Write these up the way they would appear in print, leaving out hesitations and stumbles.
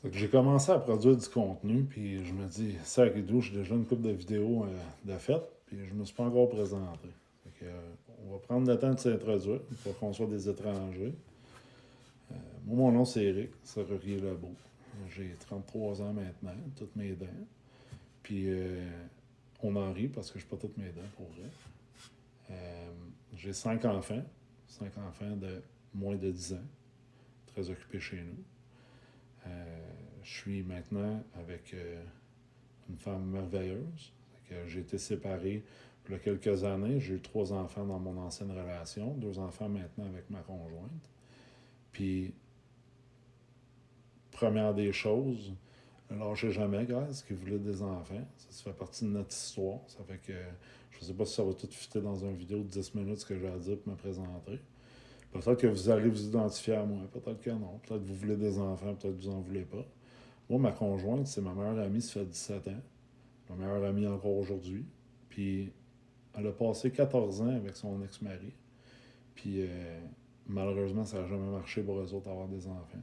Fait que j'ai commencé à produire du contenu, puis je me dis, sac et tout, j'ai déjà une couple de vidéos de faites, puis je me suis pas encore présenté. Fait que, on va prendre le temps de s'introduire, pour qu'on soit des étrangers. Moi, mon nom, c'est Eric, Serrurier Lebeau. J'ai 33 ans maintenant, toutes mes dents. Puis, on en rit parce que je n'ai pas toutes mes dents, pour vrai. J'ai 5 enfants de moins de 10 ans, très occupés chez nous. Je suis maintenant avec une femme merveilleuse. J'ai été séparé il y a quelques années. J'ai eu 3 enfants dans mon ancienne relation, 2 enfants maintenant avec ma conjointe. Puis, première des choses, ne lâchez jamais, guys, qui voulait des enfants. Ça fait partie de notre histoire. Ça fait que je ne sais pas si ça va tout fitter dans une vidéo de 10 minutes ce que j'ai à dire pour me présenter. Peut-être que vous allez vous identifier à moi, peut-être que non. Peut-être que vous voulez des enfants, peut-être que vous n'en voulez pas. Moi, ma conjointe, c'est ma meilleure amie, ça fait 17 ans. Ma meilleure amie encore aujourd'hui. Puis, elle a passé 14 ans avec son ex-mari. Puis, malheureusement, ça n'a jamais marché pour eux autres avoir des enfants.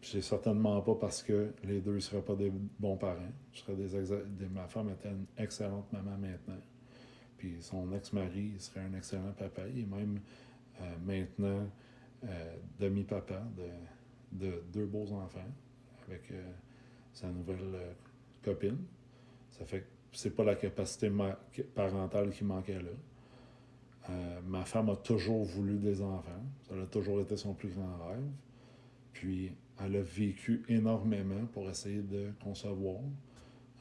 Puis, c'est certainement pas parce que les deux ne seraient pas des bons parents. Ma femme était une excellente maman maintenant. Puis, son ex-mari il serait un excellent papa. Il est même maintenant demi-papa de 2 beaux enfants avec sa nouvelle copine. Ça fait que c'est pas la capacité parentale qui manquait là. Ma femme a toujours voulu des enfants. Ça a toujours été son plus grand rêve. Puis, elle a vécu énormément pour essayer de concevoir.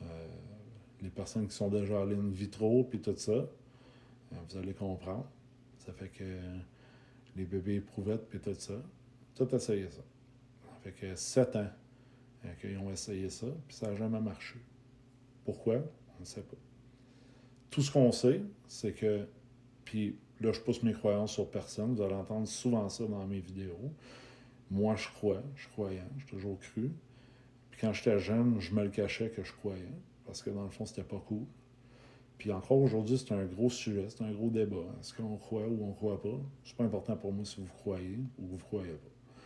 Euh, les personnes qui sont déjà allées in vitro, puis tout ça, vous allez comprendre. Ça fait que les bébés éprouvettes, puis tout ça, tout essayé ça. Ça fait que 7 ans qu'ils ont essayé ça, puis ça n'a jamais marché. Pourquoi? On ne sait pas. Tout ce qu'on sait, c'est que, puis là, je pousse mes croyances sur personne, vous allez entendre souvent ça dans mes vidéos. Moi, je suis croyant, j'ai toujours cru. Puis quand j'étais jeune, je me le cachais que je croyais, parce que dans le fond, c'était pas cool. Puis encore aujourd'hui, c'est un gros sujet, c'est un gros débat. Est-ce qu'on croit ou on croit pas? C'est pas important pour moi si vous croyez ou vous croyez pas.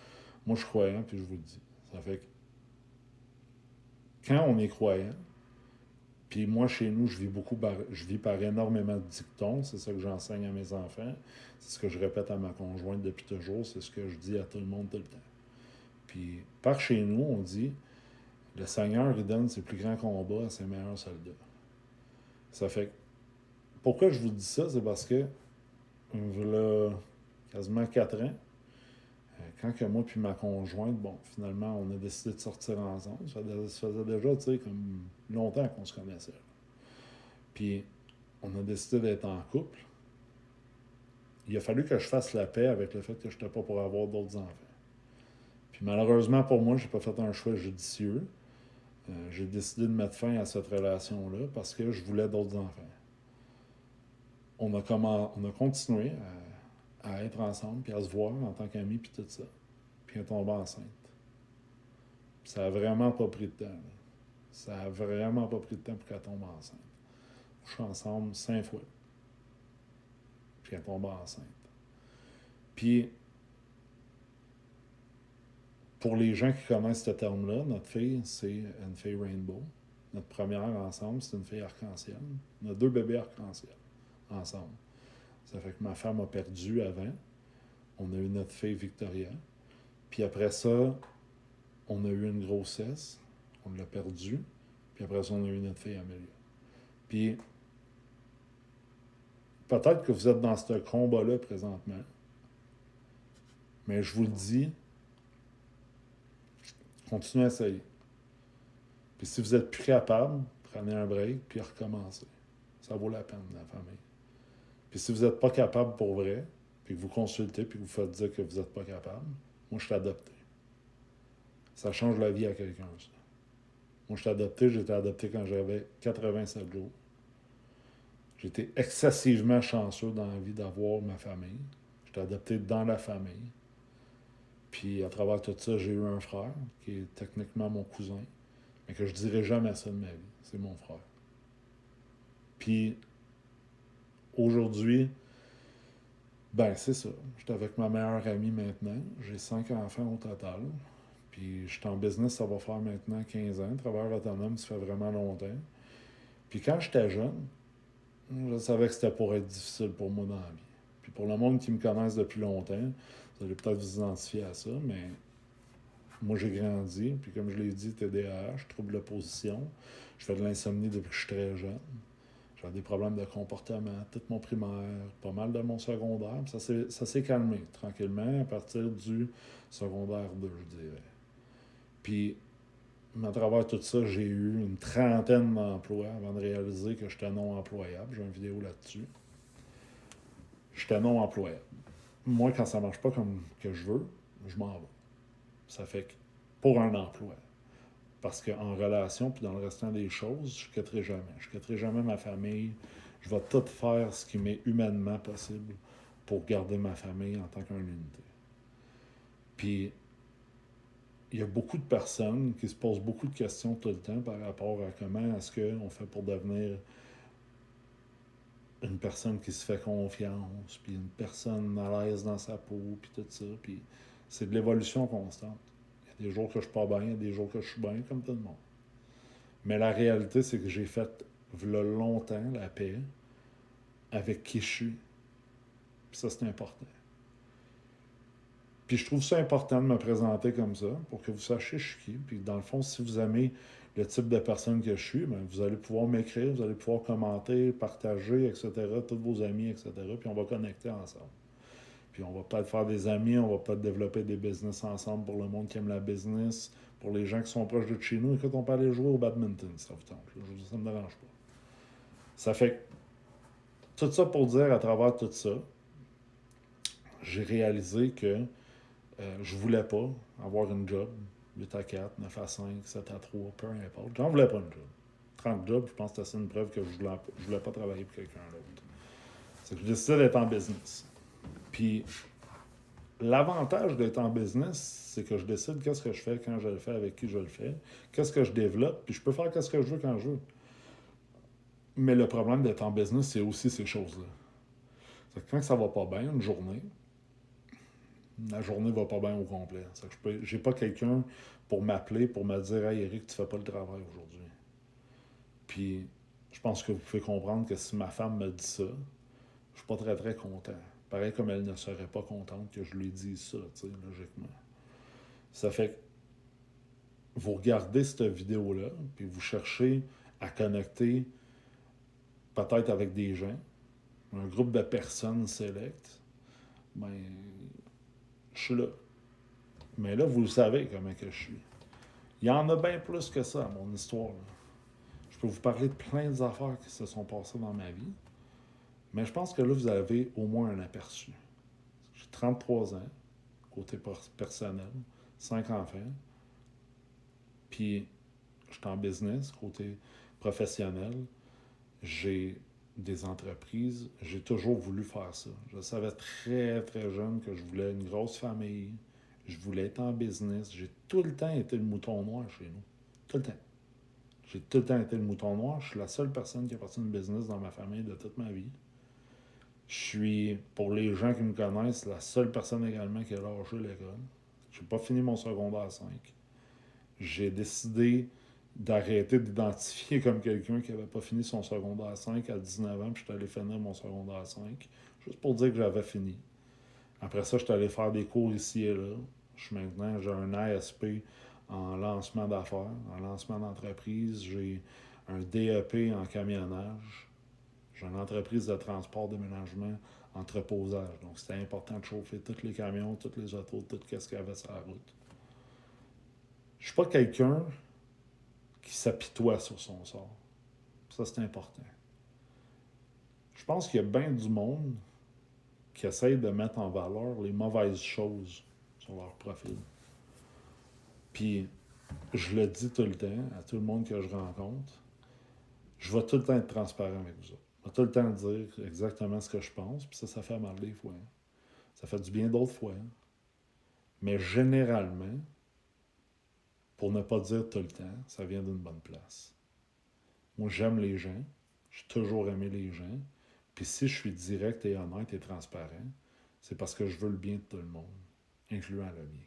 Moi, je suis croyant, puis je vous le dis. Ça fait que quand on est croyant, puis moi, chez nous, je vis par énormément de dictons. C'est ça que j'enseigne à mes enfants. C'est ce que je répète à ma conjointe depuis toujours. C'est ce que je dis à tout le monde tout le temps. Puis par chez nous, on dit, le Seigneur, il donne ses plus grands combats à ses meilleurs soldats. Ça fait que, pourquoi je vous dis ça? C'est parce que, il y a quasiment 4 ans, quand que moi puis ma conjointe, bon, finalement, on a décidé de sortir ensemble. Ça faisait déjà, tu sais, comme longtemps qu'on se connaissait. Puis, on a décidé d'être en couple. Il a fallu que je fasse la paix avec le fait que je n'étais pas pour avoir d'autres enfants. Puis, malheureusement pour moi, j'ai pas fait un choix judicieux. J'ai décidé de mettre fin à cette relation-là parce que je voulais d'autres enfants. On a continué à être ensemble, puis à se voir en tant qu'amis, puis tout ça. Puis elle est tombée enceinte. Puis ça a vraiment pas pris de temps. Là. Ça a vraiment pas pris de temps pour qu'elle tombe enceinte. Je suis ensemble 5 fois. Puis elle tombe enceinte. Puis, pour les gens qui connaissent ce terme-là, notre fille, c'est une fille rainbow. Notre première ensemble, c'est une fille arc-en-ciel. On a 2 bébés arc-en-ciel ensemble. Ça fait que ma femme a perdu avant. On a eu notre fille Victoria. Puis après ça, on a eu une grossesse. On l'a perdue. Puis après ça, on a eu notre fille Amélia. Puis peut-être que vous êtes dans ce combat-là présentement. Mais je vous le dis, continuez à essayer. Puis si vous n'êtes plus capable, prenez un break, puis recommencez. Ça vaut la peine, la famille. Puis si vous n'êtes pas capable pour vrai, puis que vous consultez, puis que vous faites dire que vous n'êtes pas capable, moi, je suis adopté. Ça change la vie à quelqu'un, ça. Moi, je suis adopté, j'ai été adopté quand j'avais 87 jours. J'ai été excessivement chanceux dans la vie d'avoir ma famille. J'étais adopté dans la famille. Puis à travers tout ça, j'ai eu un frère, qui est techniquement mon cousin, mais que je dirais jamais ça de ma vie. C'est mon frère. Puis aujourd'hui, ben c'est ça. J'étais avec ma meilleure amie maintenant. J'ai 5 enfants au total. Puis je suis en business, ça va faire maintenant 15 ans. Travailleur autonome, ça fait vraiment longtemps. Puis quand j'étais jeune, je savais que c'était pour être difficile pour moi dans la vie. Puis pour le monde qui me connaisse depuis longtemps, vous allez peut-être vous identifier à ça, mais moi j'ai grandi, puis comme je l'ai dit, TDAH, trouble d'opposition. Je fais de l'insomnie depuis que je suis très jeune. J'avais des problèmes de comportement, tout mon primaire, pas mal de mon secondaire. Puis ça s'est calmé tranquillement à partir du secondaire 2, je dirais. Puis, à travers tout ça, j'ai eu une trentaine d'emplois avant de réaliser que j'étais non employable. J'ai une vidéo là-dessus. J'étais non employable. Moi, quand ça marche pas comme que je veux, je m'en vais. Ça fait que pour un emploi. Parce qu'en relation, puis dans le restant des choses, je ne quitterai jamais. Je ne quitterai jamais ma famille. Je vais tout faire ce qui m'est humainement possible pour garder ma famille en tant qu'une unité. Puis, il y a beaucoup de personnes qui se posent beaucoup de questions tout le temps par rapport à comment est-ce qu'on fait pour devenir une personne qui se fait confiance, puis une personne à l'aise dans sa peau, puis tout ça. Puis c'est de l'évolution constante. Il y a des jours que je suis pas bien, il y a des jours que je suis bien, comme tout le monde. Mais la réalité, c'est que j'ai fait v'là longtemps la paix avec qui je suis. Puis ça, c'est important. Puis je trouve ça important de me présenter comme ça, pour que vous sachiez je suis qui. Puis dans le fond, si vous aimez le type de personne que je suis, bien, vous allez pouvoir m'écrire, vous allez pouvoir commenter, partager, etc., tous vos amis, etc., puis on va connecter ensemble. Puis on va peut-être faire des amis, on va peut-être développer des business ensemble pour le monde qui aime la business, pour les gens qui sont proches de chez nous. Écoute, on peut aller jouer au badminton, si ça vous tente. Ça ne me dérange pas. Ça fait tout ça pour dire, à travers tout ça, j'ai réalisé que je voulais pas avoir une job 8 à 4, 9 à 5, 7 à 3, peu importe. J'en voulais pas une job. 30 jobs, je pense que c'est une preuve que je voulais pas travailler pour quelqu'un d'autre. C'est que je décidais d'être en business. Puis l'avantage d'être en business, c'est que je décide qu'est-ce que je fais, quand je le fais, avec qui je le fais, qu'est-ce que je développe, puis je peux faire qu'est-ce que je veux quand je veux. Mais le problème d'être en business, c'est aussi ces choses-là. C'est que quand ça va pas bien, une journée, la journée va pas bien au complet. C'est que j'ai pas quelqu'un pour m'appeler, pour me dire « Hey Eric, tu fais pas le travail aujourd'hui. » Puis, je pense que vous pouvez comprendre que si ma femme me dit ça, je suis pas très très content. Pareil comme elle ne serait pas contente que je lui dise ça, tu sais, logiquement. Ça fait que vous regardez cette vidéo-là, puis vous cherchez à connecter peut-être avec des gens, un groupe de personnes sélectes, ben, je suis là. Mais là, vous le savez comment que je suis. Il y en a bien plus que ça, mon histoire. Là. Je peux vous parler de plein d'affaires qui se sont passées dans ma vie, mais je pense que là, vous avez au moins un aperçu. J'ai 33 ans, côté personnel, 5 enfants, puis je suis en business, côté professionnel, j'ai des entreprises, j'ai toujours voulu faire ça. Je savais très, très jeune que je voulais une grosse famille, je voulais être en business. J'ai tout le temps été le mouton noir chez nous. Tout le temps. J'ai tout le temps été le mouton noir. Je suis la seule personne qui a parti une business dans ma famille de toute ma vie. Je suis, pour les gens qui me connaissent, la seule personne également qui a lâché l'école. Je n'ai pas fini mon secondaire 5. J'ai décidé d'arrêter d'identifier comme quelqu'un qui n'avait pas fini son secondaire 5 à 19 ans, puis je suis allé finir mon secondaire 5, juste pour dire que j'avais fini. Après ça, je suis allé faire des cours ici et là. J'ai un ASP en lancement d'affaires, en lancement d'entreprise. J'ai un DEP en camionnage. J'ai une entreprise de transport, déménagement, entreposage. Donc, c'était important de chauffer tous les camions, tous les autos, tout ce qu'il y avait sur la route. Je ne suis pas quelqu'un qui s'apitoie sur son sort. Ça, c'est important. Je pense qu'il y a bien du monde qui essaye de mettre en valeur les mauvaises choses sur leur profil. Puis, je le dis tout le temps à tout le monde que je rencontre, je vais tout le temps être transparent avec vous autres. Je vais tout le temps dire exactement ce que je pense, puis ça fait mal des fois. Ça fait du bien d'autres fois. Mais généralement, pour ne pas dire tout le temps, ça vient d'une bonne place. Moi, j'aime les gens. J'ai toujours aimé les gens. Puis si je suis direct et honnête et transparent, c'est parce que je veux le bien de tout le monde, incluant le mien.